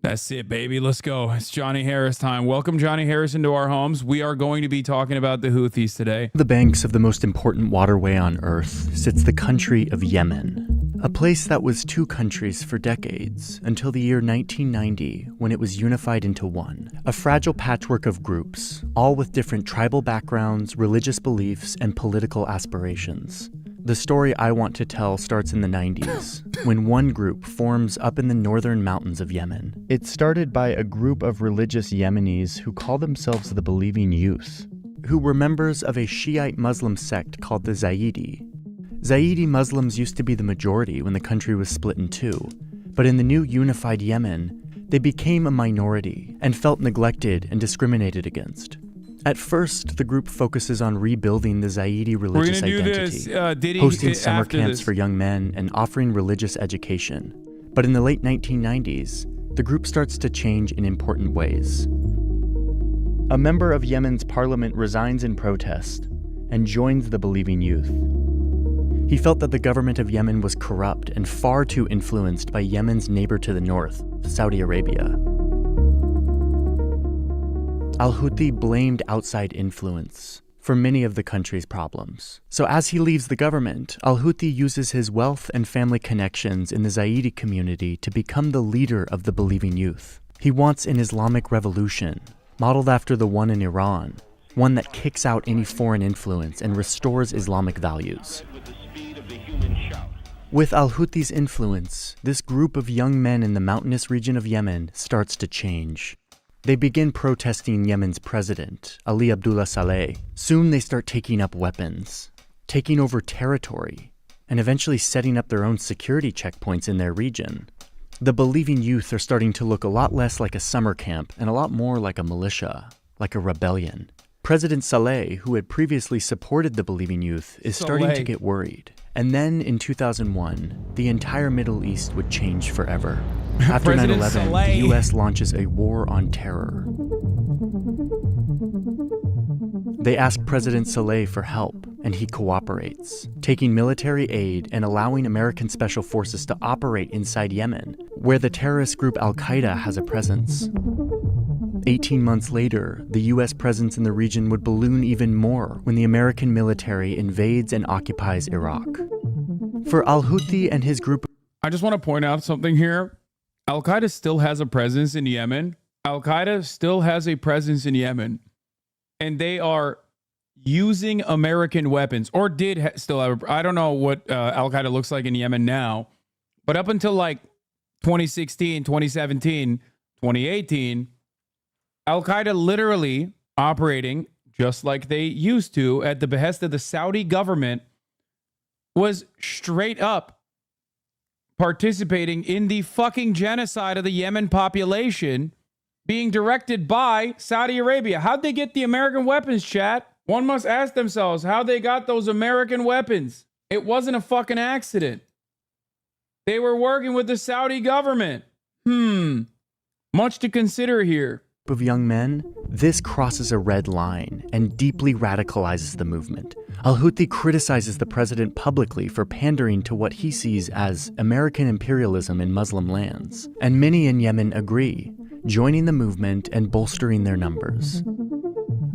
That's it, baby. Let's go. It's Johnny Harris time. Welcome Johnny Harris into our homes. We are going to be talking about the Houthis today. On the banks of the most important waterway on Earth sits the country of Yemen, a place that was two countries for decades until the year 1990 when it was unified into one. A fragile patchwork of groups, all with different tribal backgrounds, religious beliefs, and political aspirations. The story I want to tell starts in the 90s, when one group forms up in the northern mountains of Yemen. It started by a group of religious Yemenis who call themselves the Believing Youth, who were members of a Shiite Muslim sect called the Zaidi. Zaidi Muslims used to be the majority when the country was split in two, but in the new unified Yemen, they became a minority and felt neglected and discriminated against. At first, the group focuses on rebuilding the Zaidi religious identity, hosting summer camps for young men and offering religious education. But in the late 1990s, the group starts to change in important ways. A member of Yemen's parliament resigns in protest and joins the Believing Youth. He felt that the government of Yemen was corrupt and far too influenced by Yemen's neighbor to the north, Saudi Arabia. Al-Houthi blamed outside influence for many of the country's problems. So as he leaves the government, Al-Houthi uses his wealth and family connections in the Zaidi community to become the leader of the Believing Youth. He wants an Islamic revolution, modeled after the one in Iran, one that kicks out any foreign influence and restores Islamic values. With Al-Houthi's influence, this group of young men in the mountainous region of Yemen starts to change. They begin protesting Yemen's president, Ali Abdullah Saleh. Soon they start taking up weapons, taking over territory, and eventually setting up their own security checkpoints in their region. The Believing Youth are starting to look a lot less like a summer camp and a lot more like a militia, like a rebellion. President Saleh, who had previously supported the Believing Youth, is starting to get worried. And then in 2001, the entire Middle East would change forever. After 9/11, the US launches a war on terror. They ask President Saleh for help, and he cooperates, taking military aid and allowing American special forces to operate inside Yemen, where the terrorist group Al-Qaeda has a presence. 18 months later, the US presence in the region would balloon even more when the American military invades and occupies Iraq. For Al-Houthi and his group... I just want to point out something here. Al-Qaeda still has a presence in Yemen. Al-Qaeda still has a presence in Yemen. And they are using American weapons, or did still have... I don't know what Al-Qaeda looks like in Yemen now. But up until like 2016, 2017, 2018... Al-Qaeda literally operating just like they used to at the behest of the Saudi government was straight up participating in the fucking genocide of the Yemen population being directed by Saudi Arabia. How'd they get the American weapons, chat? One must ask themselves how they got those American weapons. It wasn't a fucking accident. They were working with the Saudi government. Much to consider here. Of young men, this crosses a red line and deeply radicalizes the movement. Al-Houthi criticizes the president publicly for pandering to what he sees as American imperialism in Muslim lands. And many in Yemen agree, joining the movement and bolstering their numbers.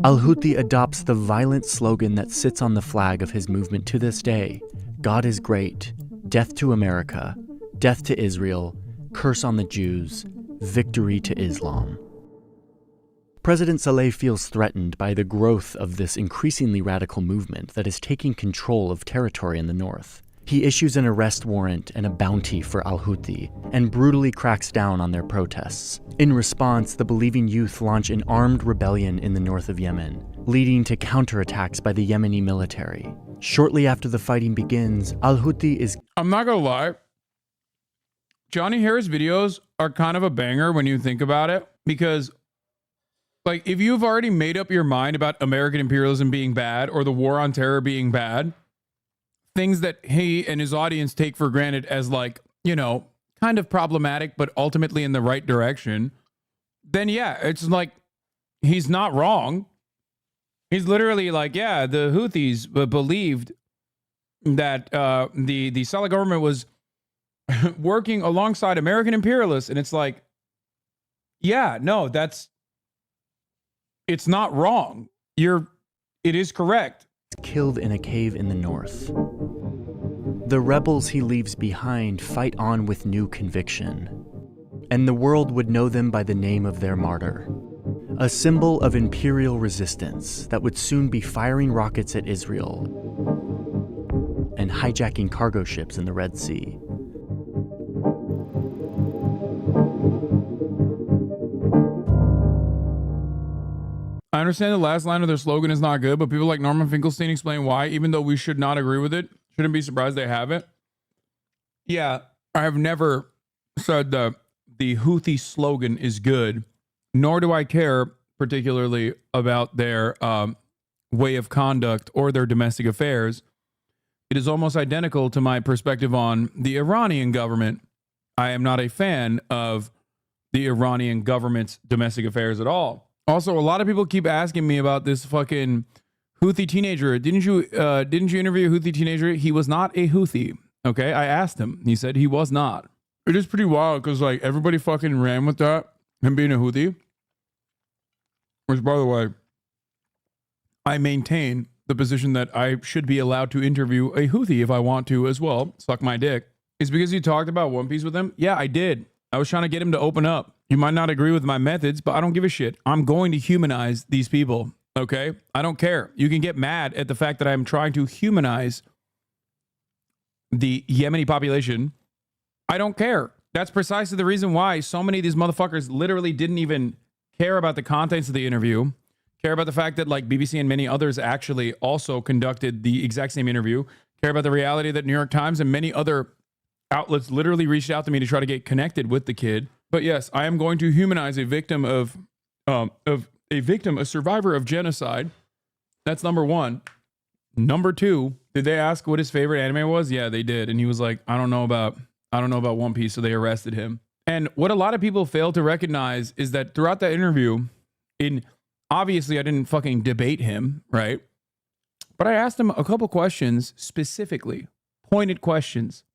Al-Houthi adopts the violent slogan that sits on the flag of his movement to this day: God is great, death to America, death to Israel, curse on the Jews, victory to Islam. President Saleh feels threatened by the growth of this increasingly radical movement that is taking control of territory in the north. He issues an arrest warrant and a bounty for Al-Houthi and brutally cracks down on their protests. In response, the Believing Youth launch an armed rebellion in the north of Yemen, leading to counterattacks by the Yemeni military. Shortly after the fighting begins, Al-Houthi is... I'm not gonna lie. Johnny Harris videos are kind of a banger when you think about it, because like, if you've already made up your mind about American imperialism being bad or the war on terror being bad, things that he and his audience take for granted as, like, you know, kind of problematic, but ultimately in the right direction, then yeah, it's like, he's not wrong. He's literally like, yeah, the Houthis believed that the Saleh government was working alongside American imperialists. And it's like, Yeah, no, it's not wrong. It is correct. Killed in a cave in the north. The rebels he leaves behind fight on with new conviction, and the world would know them by the name of their martyr, a symbol of imperial resistance that would soon be firing rockets at Israel and hijacking cargo ships in the Red Sea. I understand the last line of their slogan is not good, but people like Norman Finkelstein explain why, even though we should not agree with it. Shouldn't be surprised they have it. Yeah, I have never said the Houthi slogan is good, nor do I care particularly about their way of conduct or their domestic affairs. It is almost identical to my perspective on the Iranian government. I am not a fan of the Iranian government's domestic affairs at all. Also, a lot of people keep asking me about this fucking Houthi teenager. Didn't you interview a Houthi teenager? He was not a Houthi. Okay, I asked him. He said he was not. It is pretty wild because like everybody fucking ran with that, him being a Houthi. Which, by the way, I maintain the position that I should be allowed to interview a Houthi if I want to as well. Suck my dick. It's because you talked about One Piece with him? Yeah, I did. I was trying to get him to open up. You might not agree with my methods, but I don't give a shit. I'm going to humanize these people, okay? I don't care. You can get mad at the fact that I'm trying to humanize the Yemeni population. I don't care. That's precisely the reason why so many of these motherfuckers literally didn't even care about the contents of the interview, care about the fact that like BBC and many others actually also conducted the exact same interview, care about the reality that New York Times and many other outlets literally reached out to me to try to get connected with the kid. But yes, I am going to humanize a victim a survivor of genocide. That's number one. Number two, did they ask what his favorite anime was? Yeah, they did. And he was like, I don't know about One Piece, so they arrested him. And what a lot of people fail to recognize is that throughout that interview, obviously I didn't fucking debate him, right? But I asked him a couple questions specifically, pointed questions,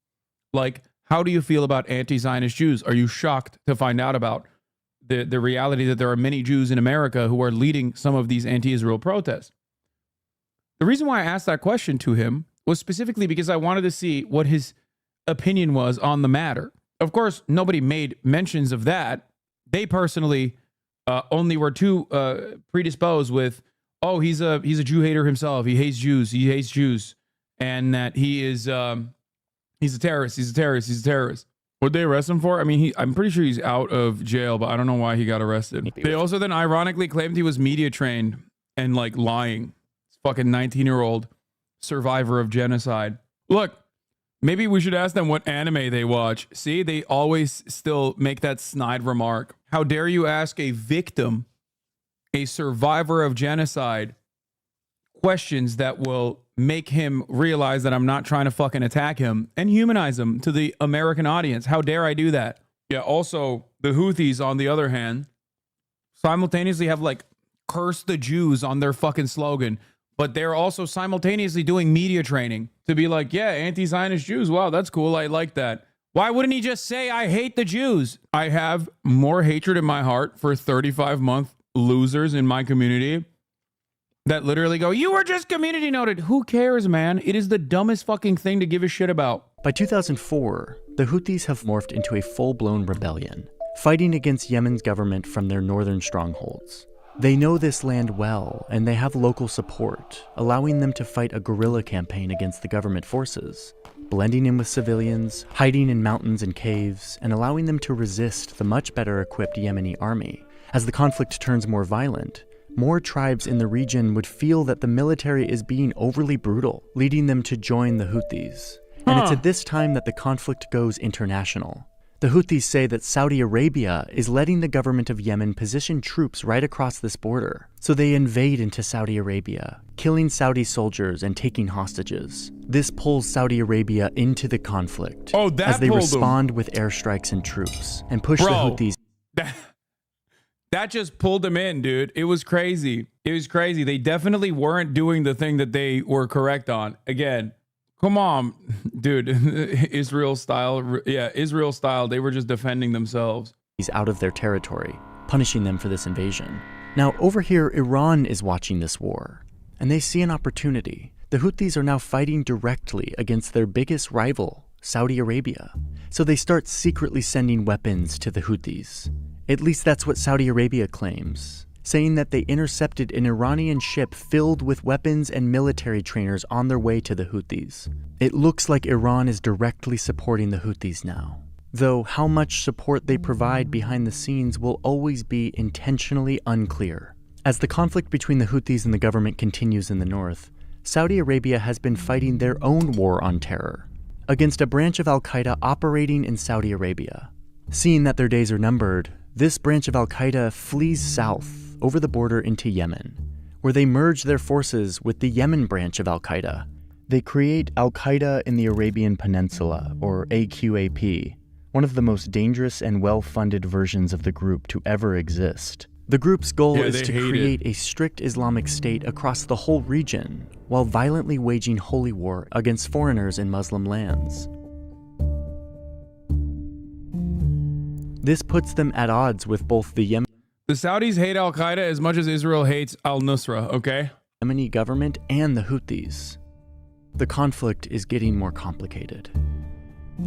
like, how do you feel about anti-Zionist Jews? Are you shocked to find out about the reality that there are many Jews in America who are leading some of these anti-Israel protests? The reason why I asked that question to him was specifically because I wanted to see what his opinion was on the matter. Of course, nobody made mentions of that. They personally only were too predisposed with, oh, he's a Jew hater himself. He hates Jews, and that he is he's a terrorist. He's a terrorist. What'd they arrest him for? I mean, I'm pretty sure he's out of jail, but I don't know why he got arrested. They also then ironically claimed he was media trained and like lying. Fucking 19-year-old survivor of genocide. Look, maybe we should ask them what anime they watch. See, they always still make that snide remark. How dare you ask a victim, a survivor of genocide, questions that will make him realize that I'm not trying to fucking attack him and humanize him to the American audience. How dare I do that? Yeah, also, the Houthis, on the other hand, simultaneously have like cursed the Jews on their fucking slogan, but they're also simultaneously doing media training to be like, yeah, anti-Zionist Jews. Wow, that's cool. I like that. Why wouldn't he just say, I hate the Jews? I have more hatred in my heart for 35-month losers in my community that literally go, you were just community noted. Who cares, man? It is the dumbest fucking thing to give a shit about. By 2004, the Houthis have morphed into a full-blown rebellion, fighting against Yemen's government from their northern strongholds. They know this land well, and they have local support, allowing them to fight a guerrilla campaign against the government forces, blending in with civilians, hiding in mountains and caves, and allowing them to resist the much better equipped Yemeni army. As the conflict turns more violent, more tribes in the region would feel that the military is being overly brutal, leading them to join the Houthis. And it's at this time that the conflict goes international. The Houthis say that Saudi Arabia is letting the government of Yemen position troops right across this border. So they invade into Saudi Arabia, killing Saudi soldiers and taking hostages. This pulls Saudi Arabia into the conflict as they respond with airstrikes and troops and push the Houthis. That just pulled them in, dude. It was crazy. It was crazy. They definitely weren't doing the thing that they were correct on. Again, come on, dude. Israel style. Yeah, Israel style. They were just defending themselves. Out of their territory. punishing them for this invasion. Now, over here, Iran is watching this war, and they see an opportunity. The Houthis are now fighting directly against their biggest rival, Saudi Arabia. So they start secretly sending weapons to the Houthis. At least that's what Saudi Arabia claims, saying that they intercepted an Iranian ship filled with weapons and military trainers on their way to the Houthis. It looks like Iran is directly supporting the Houthis now, though how much support they provide behind the scenes will always be intentionally unclear. As the conflict between the Houthis and the government continues in the north, Saudi Arabia has been fighting their own war on terror against a branch of al-Qaeda operating in Saudi Arabia. Seeing that their days are numbered, this branch of al-Qaeda flees south over the border into Yemen, where they merge their forces with the Yemen branch of al-Qaeda. They create Al-Qaeda in the Arabian Peninsula, or AQAP, one of the most dangerous and well-funded versions of the group to ever exist. The group's goal is to create a strict Islamic state across the whole region, while violently waging holy war against foreigners in Muslim lands. This puts them at odds with both the The Saudis hate Al-Qaeda as much as Israel hates al-Nusra, okay? Yemeni government and the Houthis. The conflict is getting more complicated.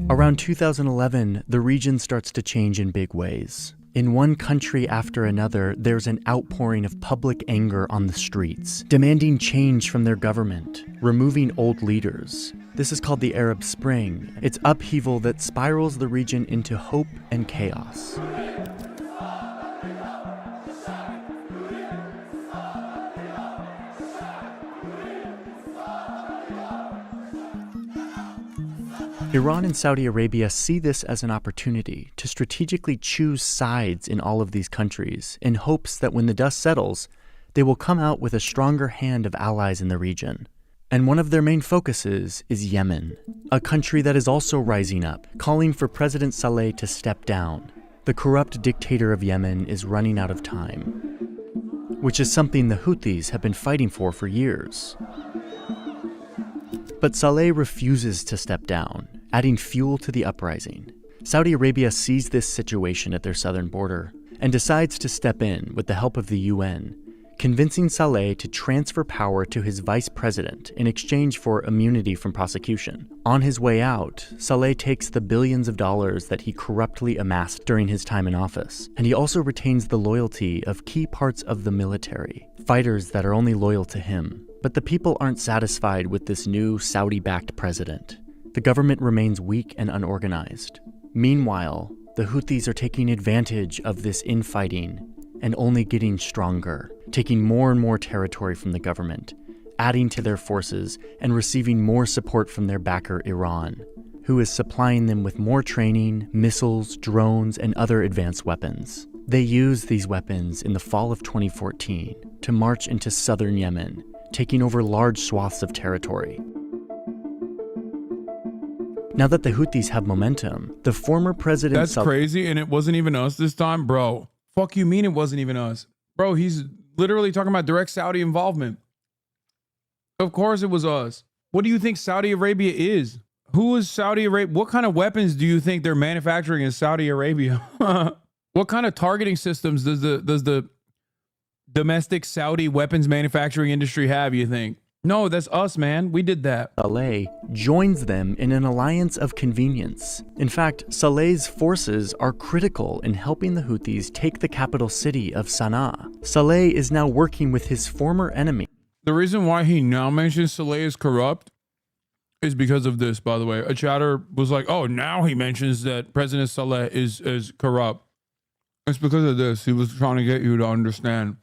Around 2011, the region starts to change in big ways. In one country after another, there's an outpouring of public anger on the streets, demanding change from their government, removing old leaders. This is called the Arab Spring. It's upheaval that spirals the region into hope and chaos. Iran and Saudi Arabia see this as an opportunity to strategically choose sides in all of these countries in hopes that when the dust settles, they will come out with a stronger hand of allies in the region. And one of their main focuses is Yemen, a country that is also rising up, calling for President Saleh to step down. The corrupt dictator of Yemen is running out of time, which is something the Houthis have been fighting for years. But Saleh refuses to step down, adding fuel to the uprising. Saudi Arabia sees this situation at their southern border and decides to step in with the help of the UN, convincing Saleh to transfer power to his vice president in exchange for immunity from prosecution. On his way out, Saleh takes the billions of dollars that he corruptly amassed during his time in office, and he also retains the loyalty of key parts of the military, fighters that are only loyal to him. But the people aren't satisfied with this new Saudi-backed president. The government remains weak and unorganized. Meanwhile, the Houthis are taking advantage of this infighting and only getting stronger, taking more and more territory from the government, adding to their forces and receiving more support from their backer Iran, who is supplying them with more training, missiles, drones, and other advanced weapons. They used these weapons in the fall of 2014 to march into southern Yemen, taking over large swaths of territory. Now that the Houthis have momentum, the former president... That's crazy, and it wasn't even us this time? Bro, fuck you mean it wasn't even us? Bro, he's literally talking about direct Saudi involvement. Of course it was us. What do you think Saudi Arabia is? Who is Saudi Arabia? What kind of weapons do you think they're manufacturing in Saudi Arabia? What kind of targeting systems does the domestic Saudi weapons manufacturing industry have, you think? No, that's us, man. We did that. Saleh joins them in an alliance of convenience. In fact, Saleh's forces are critical in helping the Houthis take the capital city of Sana'a. Saleh is now working with his former enemy. The reason why he now mentions Saleh is corrupt is because of this, by the way. A chatter was like, oh, now he mentions that President Saleh is corrupt. It's because of this. He was trying to get you to understand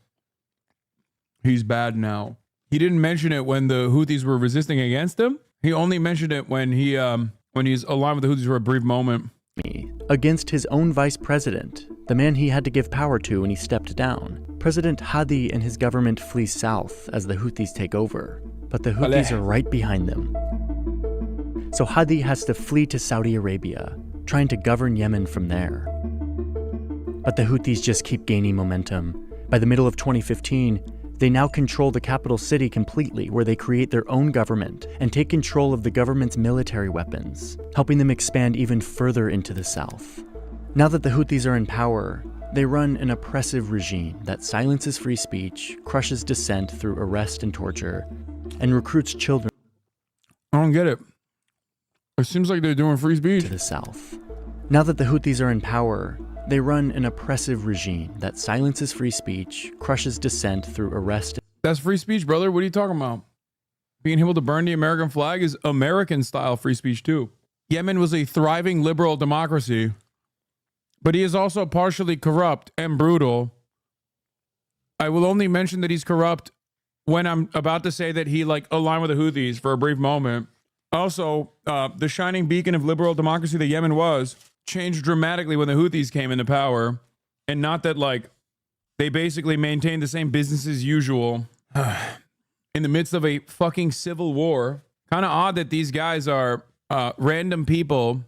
he's bad now. He didn't mention it when the Houthis were resisting against him. He only mentioned it when he's aligned with the Houthis for a brief moment. Against his own vice president, the man he had to give power to when he stepped down. President Hadi and his government flee south as the Houthis take over, but the Houthis are right behind them. So Hadi has to flee to Saudi Arabia, trying to govern Yemen from there. But the Houthis just keep gaining momentum. By the middle of 2015, they now control the capital city completely, where they create their own government and take control of the government's military weapons, helping them expand even further into the south. Now that the Houthis are in power, They run an oppressive regime that silences free speech, crushes dissent through arrest and torture, and recruits children I don't get it. It seems like they're doing free speech. to the south. Now that the Houthis are in power, they run an oppressive regime that silences free speech, crushes dissent through arrest. That's free speech, brother. What are you talking about? Being able to burn the American flag is American-style free speech, too. Yemen was a thriving liberal democracy, but he is also partially corrupt and brutal. I will only mention that he's corrupt when I'm about to say that he aligned with the Houthis for a brief moment. Also, the shining beacon of liberal democracy that Yemen was changed dramatically when the Houthis came into power, and not that they basically maintained the same business as usual in the midst of a fucking civil war. Kind of odd that these guys are random people,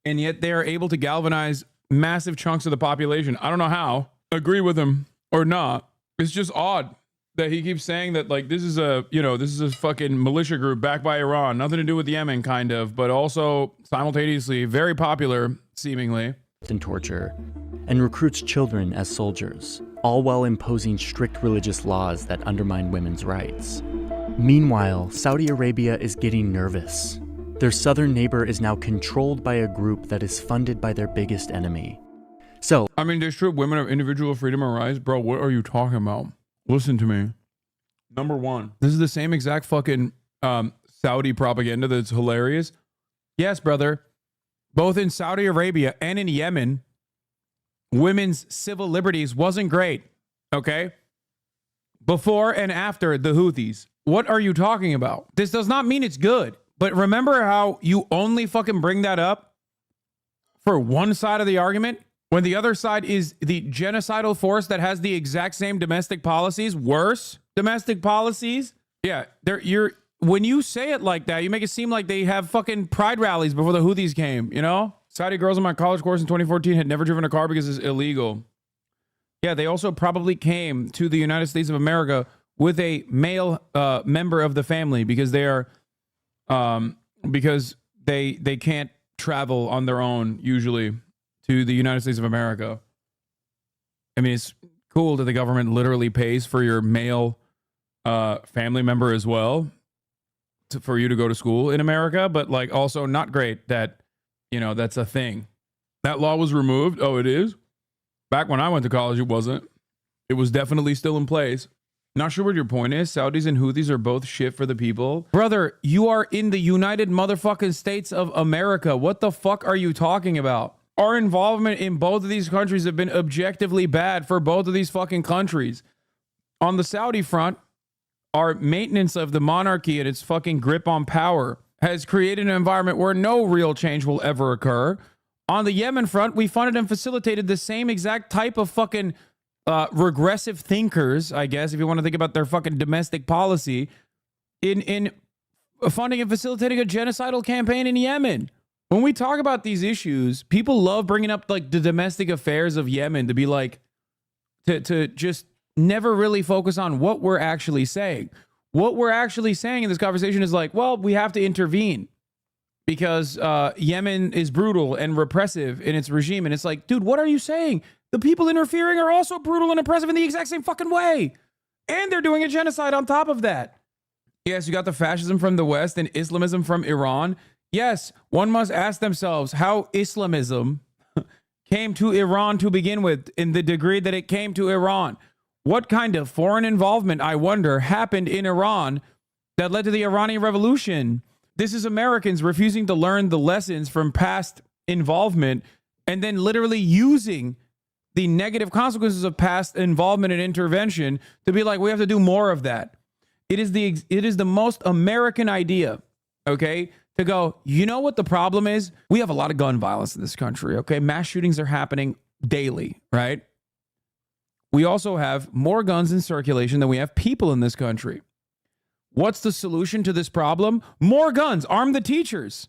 and yet they are able to galvanize massive chunks of the population. I don't know how. Agree with him or not. It's just odd that he keeps saying that this is a fucking militia group backed by Iran, nothing to do with Yemen, kind of, but also simultaneously very popular, seemingly. And torture, and recruits children as soldiers, all while imposing strict religious laws that undermine women's rights. Meanwhile, Saudi Arabia is getting nervous. Their southern neighbor is now controlled by a group that is funded by their biggest enemy. So, I mean, they strip women of individual freedom and rights? Bro, what are you talking about? Listen to me. Number one, this is the same exact fucking Saudi propaganda that's hilarious. Yes, brother. Both in Saudi Arabia and in Yemen, women's civil liberties wasn't great. Okay? Before and after the Houthis. What are you talking about? This does not mean it's good. But remember how you only fucking bring that up for one side of the argument when the other side is the genocidal force that has the exact same domestic policies, worse domestic policies? Yeah, when you say it like that, you make it seem like they have fucking pride rallies before the Houthis came, you know? Saudi girls in my college course in 2014 had never driven a car because it's illegal. Yeah, they also probably came to the United States of America with a male member of the family because they are because they can't travel on their own usually to the United States of America. I mean, it's cool that the government literally pays for your male family member as well for you to go to school in America, but also not great that, that's a thing. That law was removed. Oh, it is? Back when I went to college, it wasn't. It was definitely still in place. Not sure what your point is. Saudis and Houthis are both shit for the people. Brother, you are in the United motherfucking States of America. What the fuck are you talking about? Our involvement in both of these countries have been objectively bad for both of these fucking countries. On the Saudi front, our maintenance of the monarchy and its fucking grip on power has created an environment where no real change will ever occur. On the Yemen front, we funded and facilitated the same exact type of fucking regressive thinkers, I guess, if you want to think about their fucking domestic policy, in funding and facilitating a genocidal campaign in Yemen. When we talk about these issues, people love bringing up the domestic affairs of Yemen to be to just never really focus on what we're actually saying. What we're actually saying in this conversation is we have to intervene because Yemen is brutal and repressive in its regime. And it's dude, what are you saying? The people interfering are also brutal and oppressive in the exact same fucking way. And they're doing a genocide on top of that. Yes, you got the fascism from the West and Islamism from Iran. Yes, one must ask themselves how Islamism came to Iran to begin with in the degree that it came to Iran. What kind of foreign involvement, I wonder, happened in Iran that led to the Iranian Revolution? This is Americans refusing to learn the lessons from past involvement and then literally using the negative consequences of past involvement and intervention to be we have to do more of that. It is the most American idea, okay, to go, you know what the problem is? We have a lot of gun violence in this country, okay? Mass shootings are happening daily, right? We also have more guns in circulation than we have people in this country. What's the solution to this problem? More guns. Arm the teachers.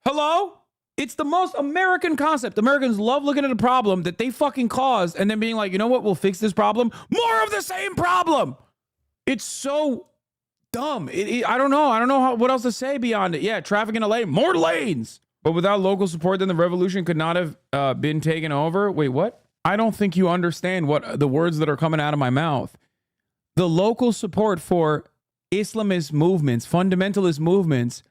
Hello? It's the most American concept. Americans love looking at a problem that they fucking caused and then being you know what? We'll fix this problem. More of the same problem. It's so dumb. I don't know. I don't know what else to say beyond it. Yeah, traffic in LA, more lanes. But without local support, then the revolution could not have been taken over. Wait, what? I don't think you understand what the words that are coming out of my mouth. The local support for Islamist movements, fundamentalist movements,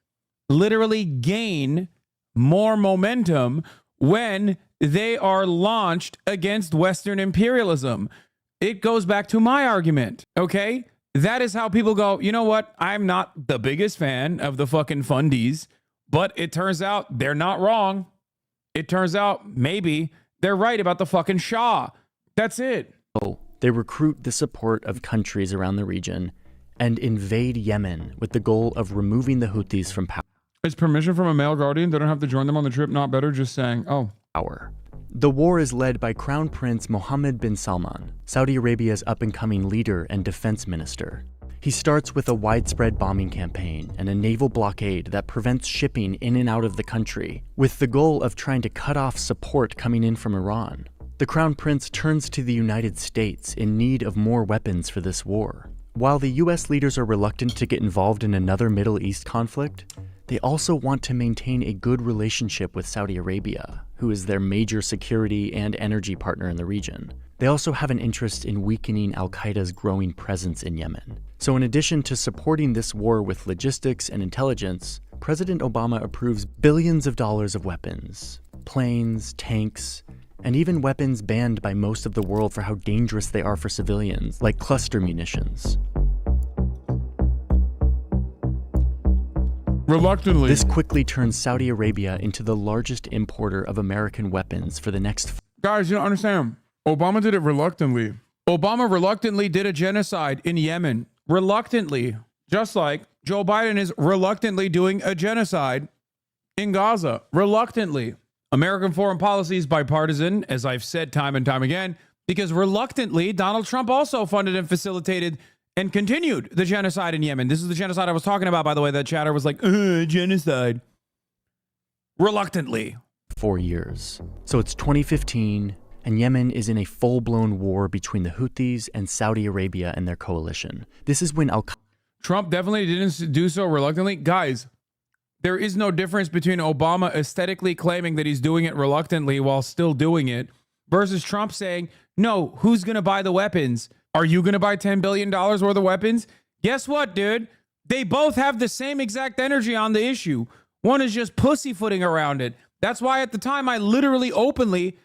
literally gain more momentum when they are launched against Western imperialism. It goes back to my argument, okay? That is how people go, you know what? I'm not the biggest fan of the fucking fundies, but it turns out they're not wrong. It turns out maybe they're right about the fucking Shah. That's it. They recruit the support of countries around the region and invade Yemen with the goal of removing the Houthis from power. Is permission from a male guardian? They don't have to join them on the trip. Not better just saying, oh. The war is led by Crown Prince Mohammed bin Salman, Saudi Arabia's up-and-coming leader and defense minister. He starts with a widespread bombing campaign and a naval blockade that prevents shipping in and out of the country, with the goal of trying to cut off support coming in from Iran. The Crown Prince turns to the United States in need of more weapons for this war. While the US leaders are reluctant to get involved in another Middle East conflict, they also want to maintain a good relationship with Saudi Arabia, who is their major security and energy partner in the region. They also have an interest in weakening al-Qaeda's growing presence in Yemen. So in addition to supporting this war with logistics and intelligence, President Obama approves billions of dollars of weapons, planes, tanks, and even weapons banned by most of the world for how dangerous they are for civilians, like cluster munitions. Reluctantly. This quickly turns Saudi Arabia into the largest importer of American weapons for the next... Guys, you don't understand. Obama did it reluctantly. Obama reluctantly did a genocide in Yemen. Reluctantly. Just like Joe Biden is reluctantly doing a genocide in Gaza. Reluctantly. American foreign policy is bipartisan, as I've said time and time again, because reluctantly, Donald Trump also funded and facilitated and continued the genocide in Yemen. This is the genocide I was talking about, by the way. That chatter was like, genocide. Reluctantly. 4 years. So it's 2015, and Yemen is in a full-blown war between the Houthis and Saudi Arabia and their coalition. This is when Trump definitely didn't do so reluctantly. Guys, there is no difference between Obama aesthetically claiming that he's doing it reluctantly while still doing it versus Trump saying, no, who's going to buy the weapons? Are you going to buy $10 billion worth of weapons? Guess what, dude? They both have the same exact energy on the issue. One is just pussyfooting around it. That's why at the time I literally openly,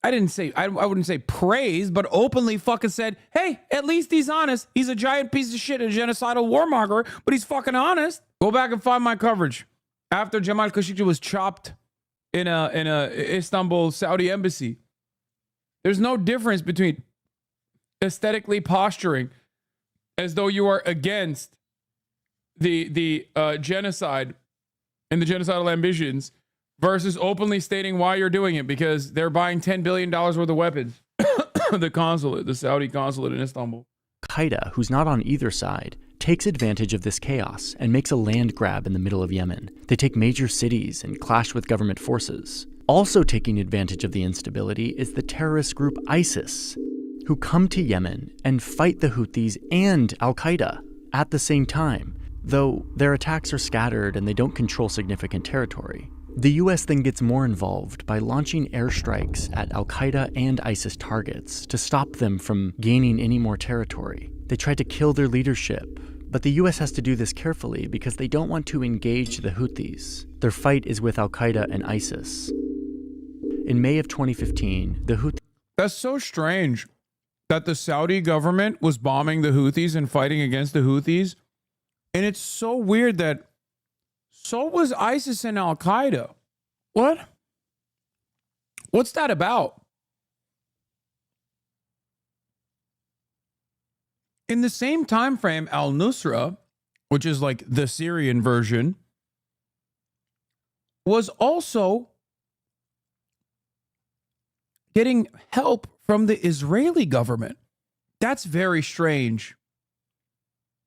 I wouldn't say praise, but openly fucking said, hey, at least he's honest. He's a giant piece of shit and a genocidal warmonger, but he's fucking honest. Go back and find my coverage. After Jamal Khashoggi was chopped in a Istanbul Saudi embassy. There's no difference between aesthetically posturing as though you are against the genocide and the genocidal ambitions versus openly stating why you're doing it because they're buying $10 billion worth of weapons. The Saudi consulate in Istanbul. Al-Qaeda, who's not on either side, takes advantage of this chaos and makes a land grab in the middle of Yemen. They take major cities and clash with government forces. Also taking advantage of the instability is the terrorist group ISIS, who come to Yemen and fight the Houthis and Al-Qaeda at the same time, though their attacks are scattered and they don't control significant territory. The US then gets more involved by launching airstrikes at Al-Qaeda and ISIS targets to stop them from gaining any more territory. They try to kill their leadership, but the US has to do this carefully because they don't want to engage the Houthis. Their fight is with Al-Qaeda and ISIS. In May of 2015, the Houthis... That's so strange that the Saudi government was bombing the Houthis and fighting against the Houthis. And it's so weird that so was ISIS and Al-Qaeda. What? What's that about? In the same time frame, al-Nusra, which is like the Syrian version, was also getting help from the Israeli government. That's very strange.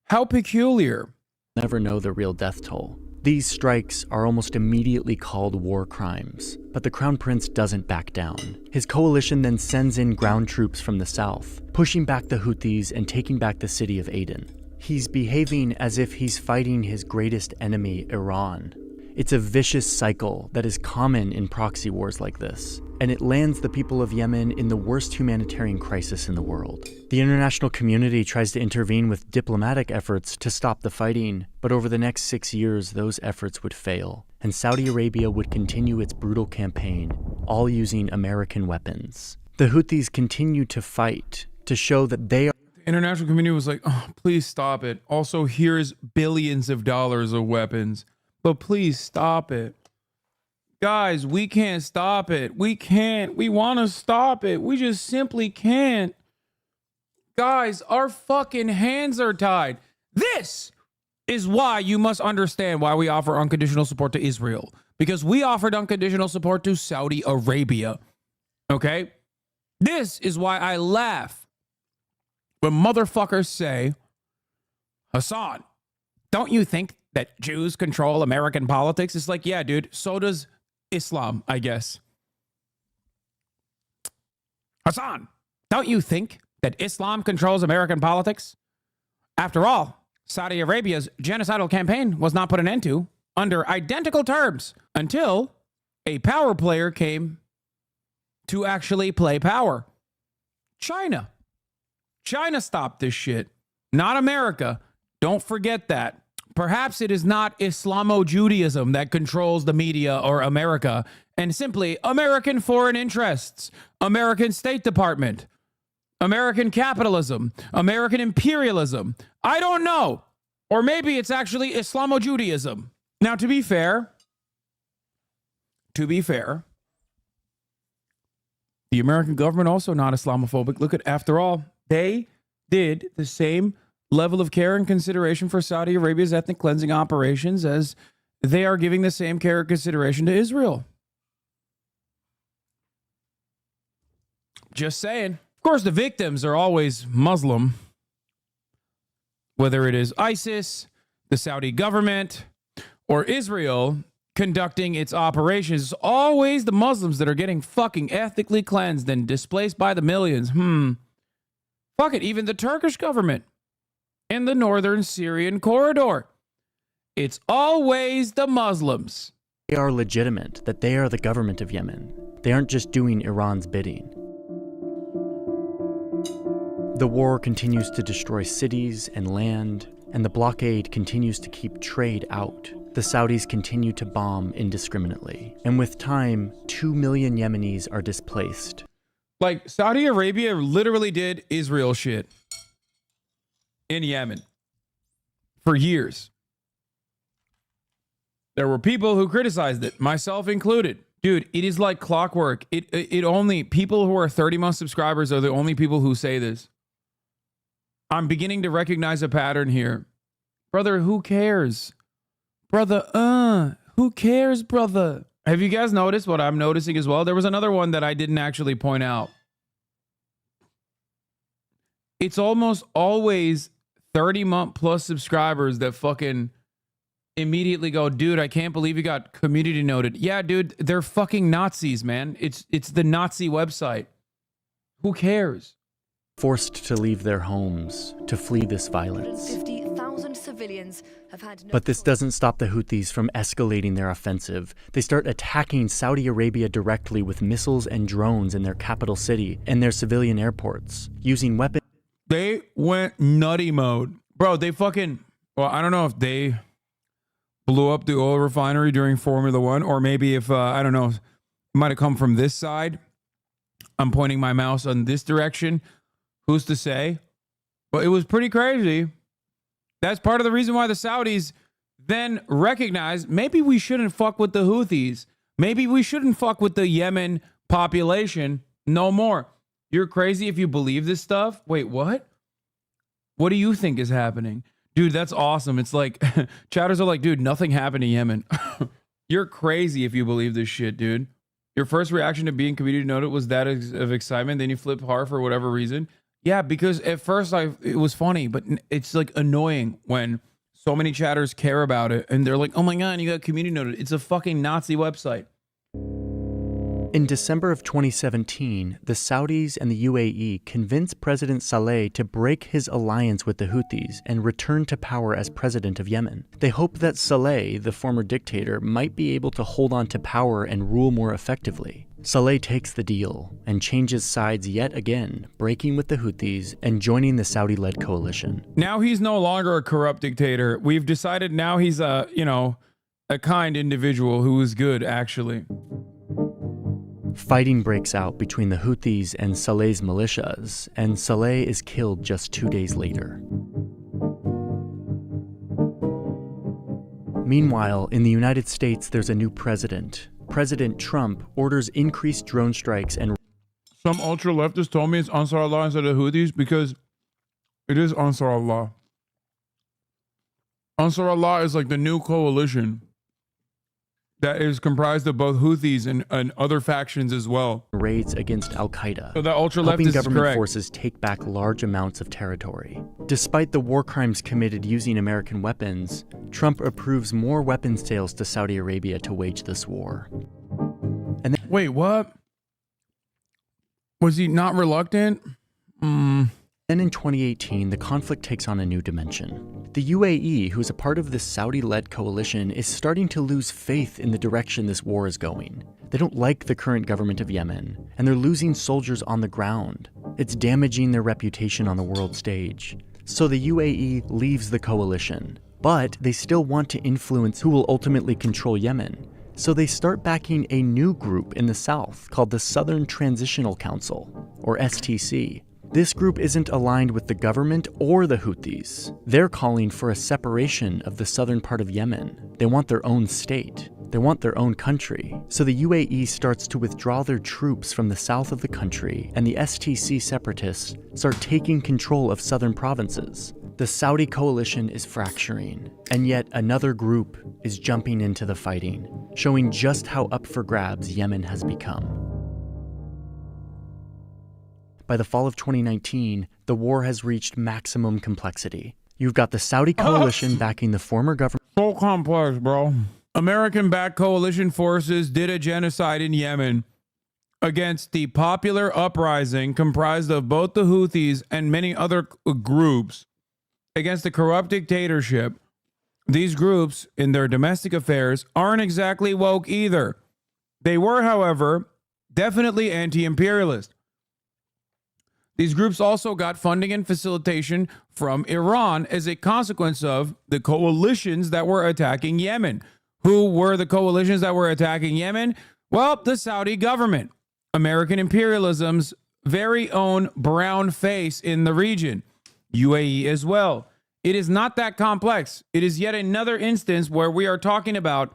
How peculiar. Never know the real death toll. These strikes are almost immediately called war crimes, but the Crown Prince doesn't back down. His coalition then sends in ground troops from the south, pushing back the Houthis and taking back the city of Aden. He's behaving as if he's fighting his greatest enemy, Iran. It's a vicious cycle that is common in proxy wars like this, and it lands the people of Yemen in the worst humanitarian crisis in the world. The international community tries to intervene with diplomatic efforts to stop the fighting, but over the next 6 years, those efforts would fail, and Saudi Arabia would continue its brutal campaign, all using American weapons. The Houthis continue to fight to show that they are. The international community was like, oh, please stop it. Also, here's billions of dollars of weapons, but please stop it. Guys, we can't stop it. We can't. We want to stop it. We just simply can't. Guys, our fucking hands are tied. This is why you must understand why we offer unconditional support to Israel. Because we offered unconditional support to Saudi Arabia. Okay? This is why I laugh when motherfuckers say, Hassan, don't you think that Jews control American politics? It's like, yeah, dude, so does Islam, I guess. Hassan, don't you think that Islam controls American politics? After all, Saudi Arabia's genocidal campaign was not put an end to under identical terms until a power player came to actually play power. China. China stopped this shit, not America. Don't forget that. Perhaps it is not Islamo-Judaism that controls the media or America, and simply American foreign interests, American State Department, American capitalism, American imperialism. I don't know. Or maybe it's actually Islamo-Judaism. Now, to be fair, the American government also not Islamophobic. Look at, after all, they did the same level of care and consideration for Saudi Arabia's ethnic cleansing operations as they are giving the same care and consideration to Israel. Just saying. Of course, the victims are always Muslim, whether it is ISIS, the Saudi government, or Israel conducting its operations. It's always the Muslims that are getting fucking ethnically cleansed and displaced by the millions. Fuck it, even the Turkish government in the northern Syrian corridor. It's always the Muslims. They are legitimate, that they are the government of Yemen. They aren't just doing Iran's bidding. The war continues to destroy cities and land, and the blockade continues to keep trade out. The Saudis continue to bomb indiscriminately. And with time, 2 million Yemenis are displaced. Like, Saudi Arabia literally did Israel shit in Yemen for years. There were people who criticized it, myself included. Dude, it is like clockwork. It only, people who are 30-month subscribers are the only people who say this. I'm beginning to recognize a pattern here. Brother, who cares? Brother, who cares, brother? Have you guys noticed what I'm noticing as well? There was another one that I didn't actually point out. It's almost always 30-month plus subscribers that fucking immediately go, dude, I can't believe you got community noted. Yeah, dude, they're fucking Nazis, man. It's the Nazi website. Who cares? Forced to leave their homes to flee this violence. 150,000 civilians have had no. But this doesn't stop the Houthis from escalating their offensive. They start attacking Saudi Arabia directly with missiles and drones in their capital city and their civilian airports, using weapons. They went nutty mode. Bro, they fucking, well, I don't know if they blew up the oil refinery during Formula One, or maybe if, I don't know, it might have come from this side. I'm pointing my mouse on this direction. Who's to say? But it was pretty crazy. That's part of the reason why the Saudis then recognized maybe we shouldn't fuck with the Houthis. Maybe we shouldn't fuck with the Yemen population no more. You're crazy if you believe this stuff? Wait, what? What do you think is happening? Dude, that's awesome. It's like, chatters are like, dude, nothing happened in Yemen. You're crazy if you believe this shit, dude. Your first reaction to being community noted was that of excitement. Then you flip hard for whatever reason. Yeah, because at first it was funny, but it's like annoying when so many chatters care about it. And they're like, oh my God, you got community noted. It's a fucking Nazi website. In December of 2017, the Saudis and the UAE convinced President Saleh to break his alliance with the Houthis and return to power as president of Yemen. They hoped that Saleh, the former dictator, might be able to hold on to power and rule more effectively. Saleh takes the deal and changes sides yet again, breaking with the Houthis and joining the Saudi-led coalition. Now he's no longer a corrupt dictator. We've decided now he's a kind individual who is good, actually. Fighting breaks out between the Houthis and Saleh's militias, and Saleh is killed just 2 days later. Meanwhile, in the United States, there's a new president. President Trump orders increased drone strikes and... Some ultra-leftists told me it's Ansar Allah instead of Houthis because it is Ansar Allah. Ansar Allah is like the new coalition that is comprised of both Houthis and other factions as well. Raids against Al-Qaeda, So that ultra-leftist helping is government correct. forces take back large amounts of territory. Despite the war crimes committed using American weapons, Trump approves more weapons sales to Saudi Arabia to wage this war. And then, Wait, what? Was he not reluctant? then in 2018, the conflict takes on a new dimension. The UAE, who's a part of this Saudi-led coalition, is starting to lose faith in the direction this war is going. They don't like the current government of Yemen, and they're losing soldiers on the ground. It's damaging their reputation on the world stage. So the UAE leaves the coalition, but they still want to influence who will ultimately control Yemen. So they start backing a new group in the south called the Southern Transitional Council, or STC. This group isn't aligned with the government or the Houthis. They're calling for a separation of the southern part of Yemen. They want their own state. They want their own country. So the UAE starts to withdraw their troops from the south of the country, and the STC separatists start taking control of southern provinces. The Saudi coalition is fracturing, and yet another group is jumping into the fighting, showing just how up for grabs Yemen has become. By the fall of 2019, the war has reached maximum complexity. You've got the Saudi coalition backing the former government. So complex, bro. American-backed coalition forces did a genocide in Yemen against the popular uprising comprised of both the Houthis and many other groups against the corrupt dictatorship. These groups, in their domestic affairs, aren't exactly woke either. They were, however, definitely anti-imperialist. These groups also got funding and facilitation from Iran as a consequence of the coalitions that were attacking Yemen. Who were the coalitions that were attacking Yemen? Well, the Saudi government, American imperialism's very own brown face in the region, UAE as well. It is not that complex. It is yet another instance where we are talking about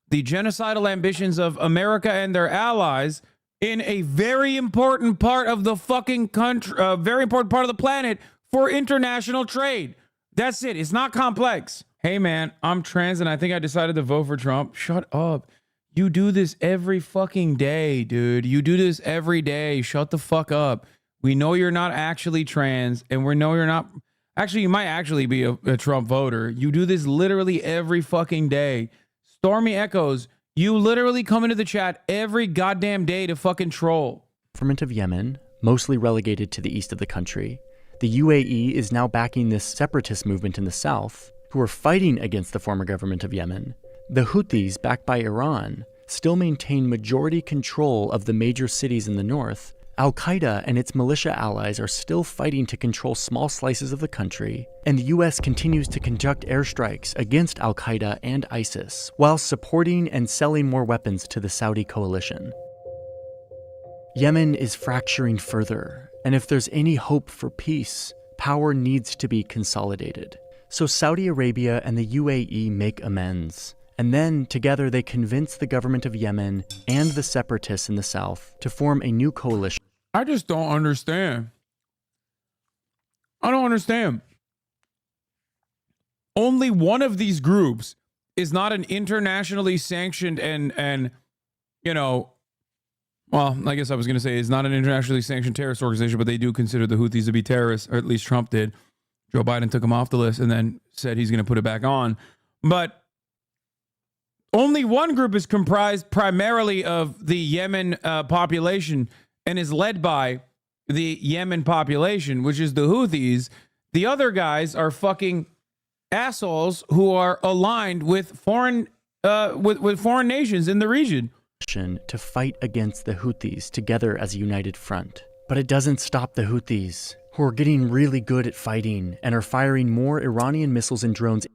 the genocidal ambitions of America and their allies in a very important part of the fucking country, a very important part of the planet for international trade. That's it. It's not complex. Hey, man, I'm trans and I think I decided to vote for Trump. Shut up. You do this every fucking day, dude. You do this every day. Shut the fuck up. We know you're not actually trans, and we know you're not. Actually, you might actually be a Trump voter. You do this literally every fucking day. Stormy Echoes, you literally come into the chat every goddamn day to fucking troll. Government of Yemen, mostly relegated to the east of the country. The UAE is now backing this separatist movement in the south, who are fighting against the former government of Yemen. The Houthis, backed by Iran, still maintain majority control of the major cities in the north. Al-Qaeda and its militia allies are still fighting to control small slices of the country, and the US continues to conduct airstrikes against Al-Qaeda and ISIS, while supporting and selling more weapons to the Saudi coalition. Yemen is fracturing further, and if there's any hope for peace, power needs to be consolidated. So Saudi Arabia and the UAE make amends. And then, together, they convince the government of Yemen and the separatists in the south to form a new coalition. I just don't understand. I don't understand. Only one of these groups is not an internationally sanctioned and you know, well, I guess I was going to say it's not an internationally sanctioned terrorist organization, but they do consider the Houthis to be terrorists, or at least Trump did. Joe Biden took them off the list and then said he's going to put it back on. But only one group is comprised primarily of the Yemen population and is led by the Yemen population, which is the Houthis. The other guys are fucking assholes who are aligned with foreign with foreign nations in the region. to fight against the Houthis together as a united front. But it doesn't stop the Houthis, who are getting really good at fighting and are firing more Iranian missiles and drones.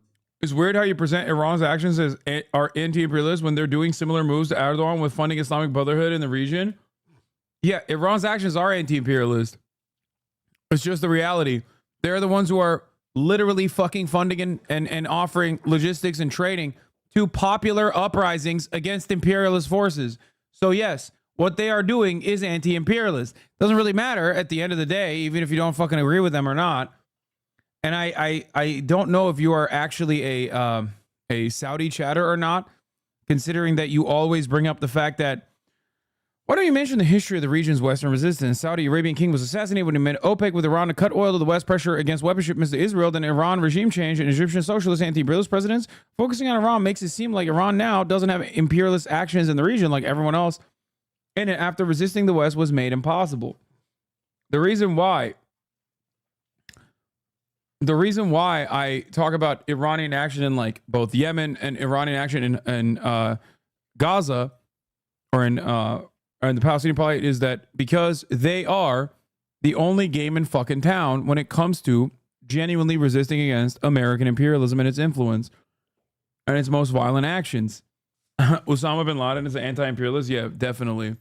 It's weird how you present Iran's actions as are anti-imperialist when they're doing similar moves to Erdogan with funding Islamic Brotherhood in the region. Yeah, Iran's actions are anti-imperialist. It's just the reality. They're the ones who are literally fucking funding and offering logistics and trading to popular uprisings against imperialist forces. So yes, what they are doing is anti-imperialist. Doesn't really matter at the end of the day, even if you don't fucking agree with them or not. And I don't know if you are actually a Saudi chatter or not, considering that you always bring up the fact that, why don't you mention the history of the region's Western resistance? Saudi Arabian king was assassinated when he made OPEC with Iran to cut oil to the West, pressure against weapon shipments to Israel, then Iran regime change and Egyptian socialist anti-imperialist presidents. Focusing on Iran makes it seem like Iran now doesn't have imperialist actions in the region like everyone else, and after resisting the West was made impossible. The reason why I talk about Iranian action in like both Yemen and Iranian action in Gaza or in the Palestinian Palestine is that because they are the only game in fucking town when it comes to genuinely resisting against American imperialism and its influence and its most violent actions. Osama bin Laden is an anti-imperialist? Yeah, definitely.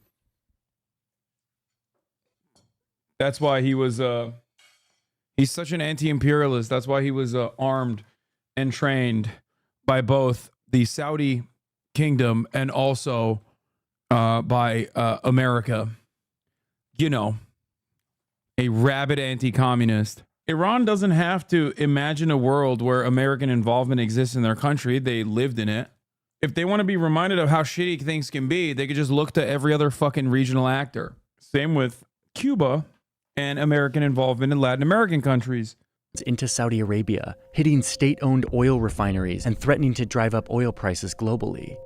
That's why he was he's such an anti-imperialist. That's why he was armed and trained by both the Saudi kingdom and also by America. You know, a rabid anti-communist. Iran doesn't have to imagine a world where American involvement exists in their country. They lived in it. If they want to be reminded of how shitty things can be, they could just look to every other fucking regional actor. Same with Cuba and American involvement in Latin American countries. Into Saudi Arabia, hitting state-owned oil refineries and threatening to drive up oil prices globally.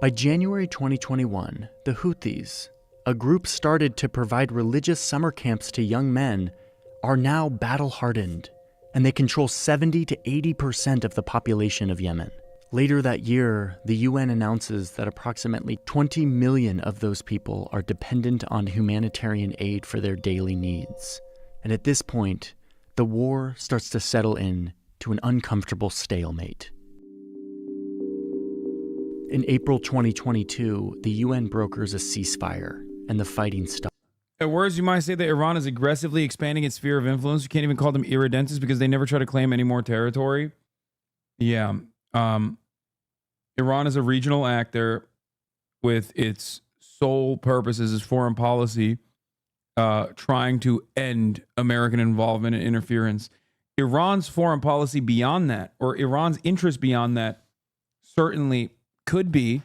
By January 2021, the Houthis, a group started to provide religious summer camps to young men, are now battle-hardened, and they control 70 to 80% of the population of Yemen. Later that year, the UN announces that approximately 20 million of those people are dependent on humanitarian aid for their daily needs. And at this point, the war starts to settle in to an uncomfortable stalemate. In April 2022, the UN brokers a ceasefire, and the fighting stopped. At worst, you might say that Iran is aggressively expanding its sphere of influence. You can't even call them irredentists because they never try to claim any more territory. Yeah. Iran is a regional actor with its sole purposes as foreign policy, trying to end American involvement and interference. Iran's foreign policy beyond that, or Iran's interest beyond that, certainly could be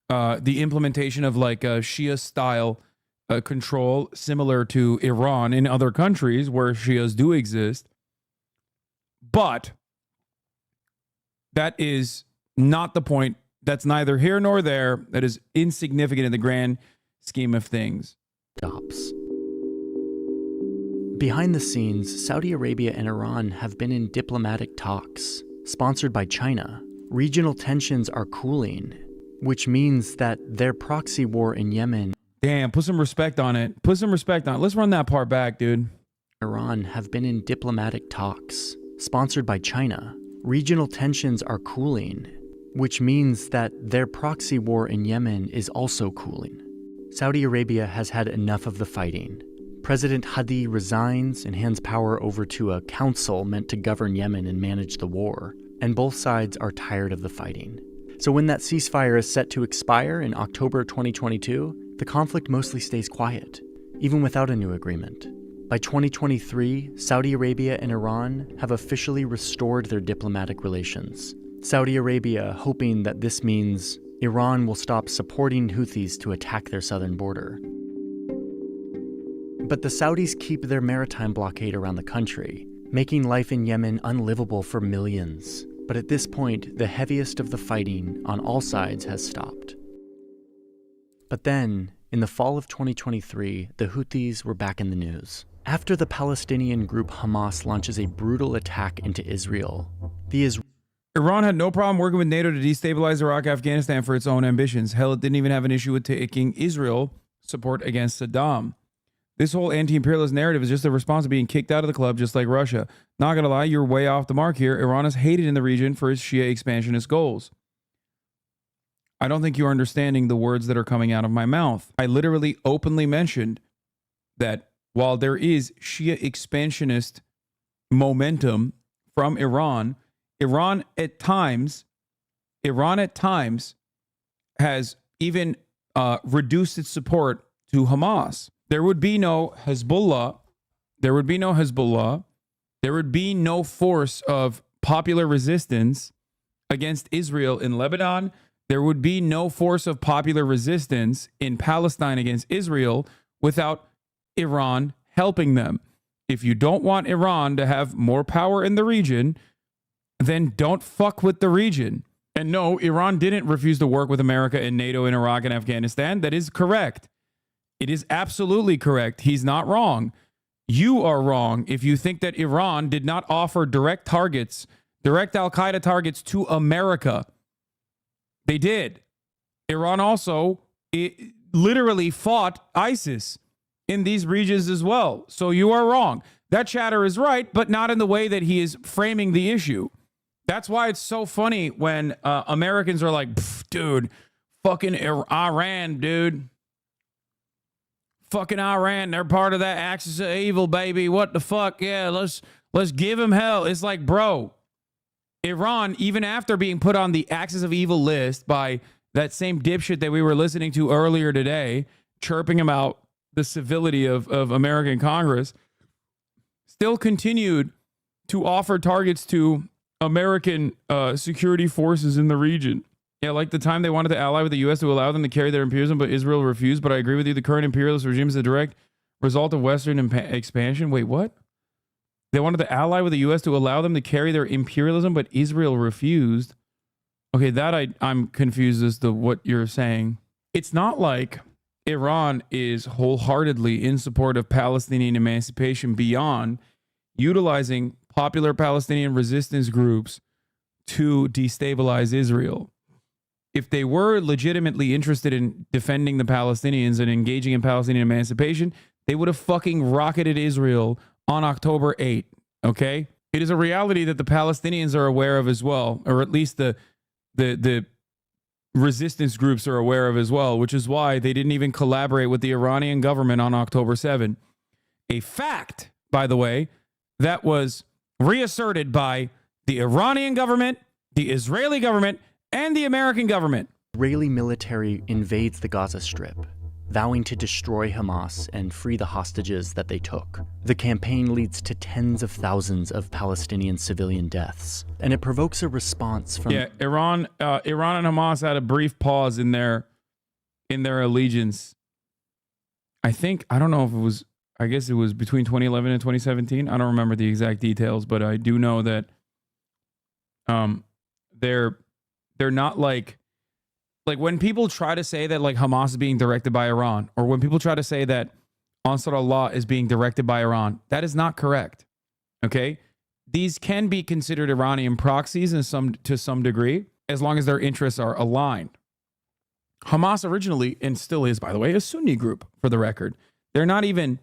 the implementation of like a Shia style control similar to Iran in other countries where Shias do exist. But that is not the point. That's neither here nor there. That is insignificant in the grand scheme of things. Stops. Behind the scenes, Saudi Arabia and Iran have been in diplomatic talks, sponsored by China. Regional tensions are cooling, which means that their proxy war in Yemen. Damn, put some respect on it. Put some respect on it. Let's run that part back, dude. Iran have been in diplomatic talks, sponsored by China. Regional tensions are cooling, which means that their proxy war in Yemen is also cooling. Saudi Arabia has had enough of the fighting. President Hadi resigns and hands power over to a council meant to govern Yemen and manage the war, and both sides are tired of the fighting. So when that ceasefire is set to expire in October 2022, the conflict mostly stays quiet, even without a new agreement. By 2023, Saudi Arabia and Iran have officially restored their diplomatic relations. Saudi Arabia hoping that this means Iran will stop supporting Houthis to attack their southern border. But the Saudis keep their maritime blockade around the country, making life in Yemen unlivable for millions. But at this point, the heaviest of the fighting on all sides has stopped. But then, in the fall of 2023, the Houthis were back in the news. After the Palestinian group Hamas launches a brutal attack into Israel, Iran had no problem working with NATO to destabilize Iraq, Afghanistan for its own ambitions. Hell, it didn't even have an issue with taking Israel support against Saddam. This whole anti-imperialist narrative is just a response to being kicked out of the club, just like Russia. Not gonna lie, you're way off the mark here. Iran is hated in the region for its Shia expansionist goals. I don't think you're understanding the words that are coming out of my mouth. I literally openly mentioned that while there is Shia expansionist momentum from Iran, Iran at times has even reduced its support to Hamas. There would be no Hezbollah. There would be no Hezbollah. There would be no force of popular resistance against Israel in Lebanon. There would be no force of popular resistance in Palestine against Israel without Iran helping them. If you don't want Iran to have more power in the region, then don't fuck with the region. And no, Iran didn't refuse to work with America and NATO in Iraq and Afghanistan. That is correct. It is absolutely correct. He's not wrong. You are wrong if you think that Iran did not offer direct Al-Qaeda targets to America. They did. Iran also literally fought ISIS in these regions as well. So you are wrong. That chatter is right, but not in the way that he is framing the issue. That's why it's so funny when Americans are like, dude, fucking Iran, dude. Fucking Iran, they're part of that axis of evil, baby. What the fuck? Yeah, let's give them hell. It's like, bro, Iran, even after being put on the axis of evil list by that same dipshit that we were listening to earlier today, chirping about the civility of American Congress, still continued to offer targets to American security forces in the region. Yeah, like the time they wanted to ally with the U.S. to allow them to carry their imperialism, but Israel refused. But I agree with you. The current imperialist regime is a direct result of Western expansion. Wait, what? They wanted to ally with the U.S. to allow them to carry their imperialism, but Israel refused. Okay, that I'm confused as to what you're saying. It's not like Iran is wholeheartedly in support of Palestinian emancipation beyond utilizing popular Palestinian resistance groups to destabilize Israel. If they were legitimately interested in defending the Palestinians and engaging in Palestinian emancipation, they would have fucking rocketed Israel on October 8th, okay? It is a reality that the Palestinians are aware of as well, or at least the resistance groups are aware of as well, which is why they didn't even collaborate with the Iranian government on October 7th. A fact, by the way, that was reasserted by the Iranian government, the Israeli government, and the American government. Israeli military invades the Gaza Strip, vowing to destroy Hamas and free the hostages that they took. The campaign leads to tens of thousands of Palestinian civilian deaths, and it provokes a response from... Yeah, Iran and Hamas had a brief pause in their allegiance. I don't know if it was, I guess it was between 2011 and 2017. I don't remember the exact details, but I do know that they're not like when people try to say that like Hamas is being directed by Iran, or when people try to say that Ansar Allah is being directed by Iran, that is not correct. Okay? These can be considered Iranian proxies to some degree, as long as their interests are aligned. Hamas originally, and still is, by the way, a Sunni group, for the record. They're not even,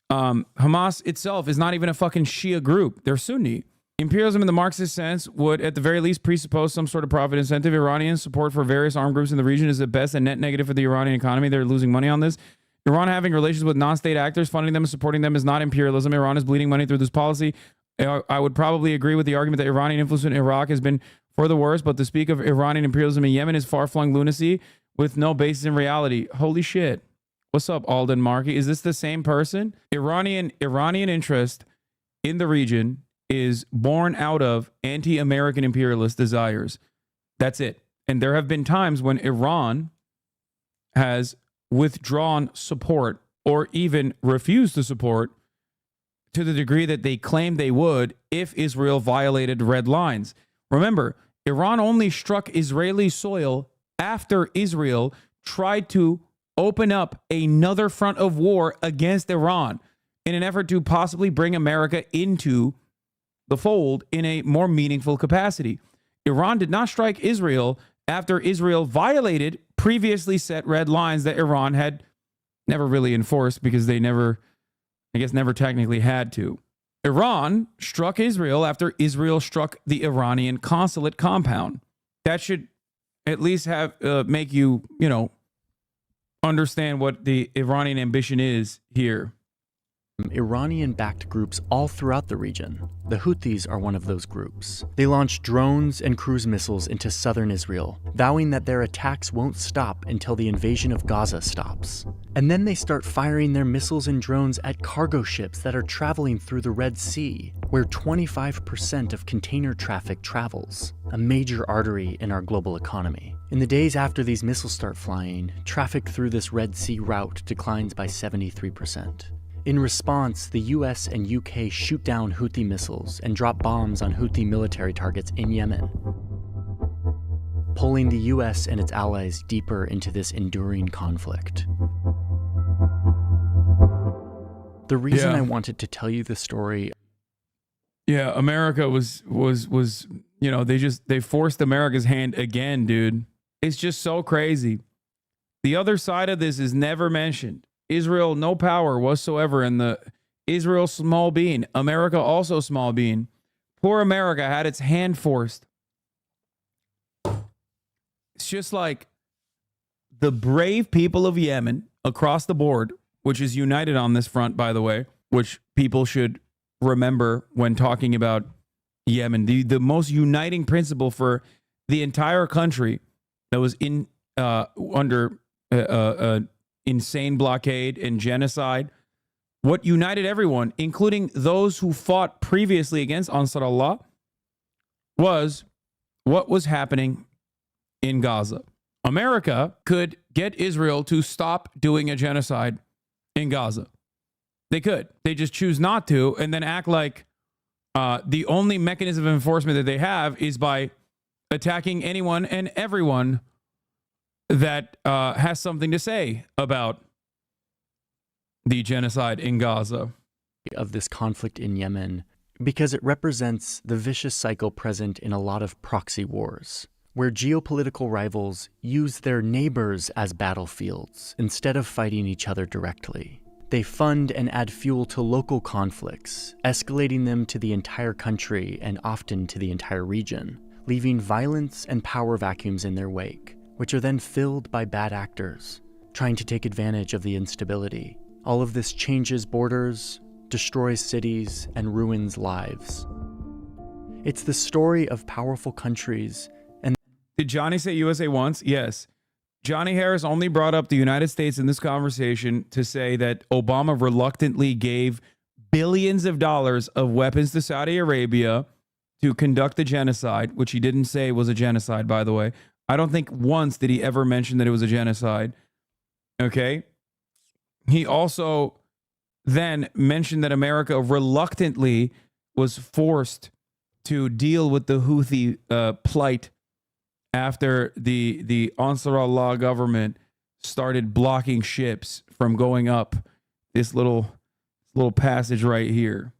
Hamas itself is not even a fucking Shia group. They're Sunni. Imperialism in the Marxist sense would, at the very least, presuppose some sort of profit incentive. Iranian support for various armed groups in the region is at best a net negative for the Iranian economy. They're losing money on this. Iran having relations with non-state actors, funding them and supporting them is not imperialism. Iran is bleeding money through this policy. I would probably agree with the argument that Iranian influence in Iraq has been for the worse, but to speak of Iranian imperialism in Yemen is far-flung lunacy with no basis in reality. Holy shit. What's up, Alden Markey? Is this the same person? Iranian interest in the region is born out of anti-American imperialist desires. That's it. And there have been times when Iran has withdrawn support or even refused to support to the degree that they claimed they would if Israel violated red lines. Remember, Iran only struck Israeli soil after Israel tried to open up another front of war against Iran in an effort to possibly bring America into the fold in a more meaningful capacity. Iran did not strike Israel after Israel violated previously set red lines that Iran had never really enforced because they never technically had to. Iran struck Israel after Israel struck the Iranian consulate compound. That should at least have make you, understand what the Iranian ambition is here. Iranian-backed groups all throughout the region. The Houthis are one of those groups. They launch drones and cruise missiles into southern Israel, vowing that their attacks won't stop until the invasion of Gaza stops. And then they start firing their missiles and drones at cargo ships that are traveling through the Red Sea, where 25% of container traffic travels, a major artery in our global economy. In the days after these missiles start flying, traffic through this Red Sea route declines by 73%. In response, the US and UK shoot down Houthi missiles and drop bombs on Houthi military targets in Yemen, pulling the US and its allies deeper into this enduring conflict. The reason I wanted to tell you this story... Yeah, America was they forced America's hand again, dude. It's just so crazy. The other side of this is never mentioned. Israel, no power whatsoever in the Israel, small being. America, also small being. Poor America had its hand forced. It's just like the brave people of Yemen across the board, which is united on this front, by the way, which people should remember when talking about Yemen. The most uniting principle for the entire country that was under insane blockade and genocide, what united everyone, including those who fought previously against Ansar Allah, was what was happening in Gaza. America could get Israel to stop doing a genocide in Gaza. They could. They just choose not to and then act like the only mechanism of enforcement that they have is by attacking anyone and everyone that has something to say about the genocide in Gaza. Of this conflict in Yemen, because it represents the vicious cycle present in a lot of proxy wars, where geopolitical rivals use their neighbors as battlefields instead of fighting each other directly. They fund and add fuel to local conflicts, escalating them to the entire country and often to the entire region, leaving violence and power vacuums in their wake, which are then filled by bad actors, trying to take advantage of the instability. All of this changes borders, destroys cities, and ruins lives. It's the story of powerful countries. And did Johnny say USA once? Yes. Johnny Harris only brought up the United States in this conversation to say that Obama reluctantly gave billions of dollars of weapons to Saudi Arabia to conduct the genocide, which he didn't say was a genocide, by the way. I don't think once did he ever mention that it was a genocide. Okay. He also then mentioned that America reluctantly was forced to deal with the Houthi plight after the Ansar Allah government started blocking ships from going up this little passage right here.